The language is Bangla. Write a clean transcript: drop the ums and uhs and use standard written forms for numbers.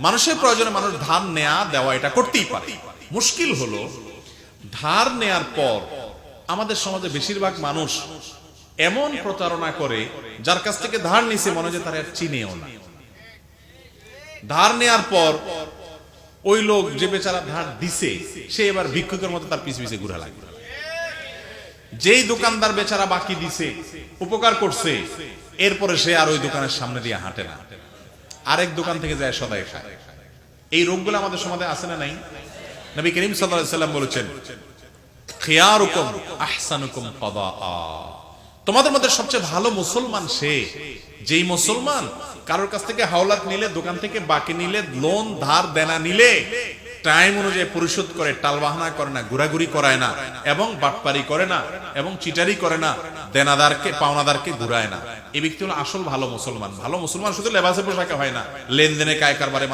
মানুষের প্রয়োজনে মানুষ ধার নেয়া দেওয়া এটা করতেই পারে। মুশকিল হলো ধার নেয়ার পর আমাদের সমাজে বেশিরভাগ মানুষ এমন প্রতারণা করে, যার কাছ থেকে ধার নিছে মনে হয় তারা আর চিনেও না। ধার নেয়ার পর ওই লোক যে বেচারা ধার দিছে সে এবার ভিক্ষুকের মতো তার পিছে পিছে ঘুরা লাগবে। যেই দোকানদার বেচারা বাকি দিছে, উপকার করছে, এরপরে সে আর ওই দোকানের সামনে দিয়ে হাঁটে না, আরেক দোকান থেকে যায় সদাই খায়। এই রোগগুলো আমাদের সমাজে আছে না নাই? নবী করিম সাল্লাল্লাহু আলাইহি সাল্লাম বলেছেন, খিয়ারুকুম আহসানুকুম কাদাআ, তোমাদের মধ্যে সবচেয়ে ভালো মুসলমান সে যেই মুসলমান কারোর কাছ থেকে হাওলাত নিলে, দোকান থেকে বাকি নিলে, লোন ধার দেনা নিলে টাইম অনুযায়ী পরিশোধ করে, টালবাহানা করে না, ঘোরাঘুরি করায় না, এবং বাটপারি করে না, এবং চিটারি করে না, দেনাদারকে পাওনাদারকে ঘুরায় না। এই ব্যক্তি হলো আসল ভালো মুসলমান। ভালো মুসলমান শুধু লেবাসে পোশাকে হয় না, লেনদেনে কায় কারবারে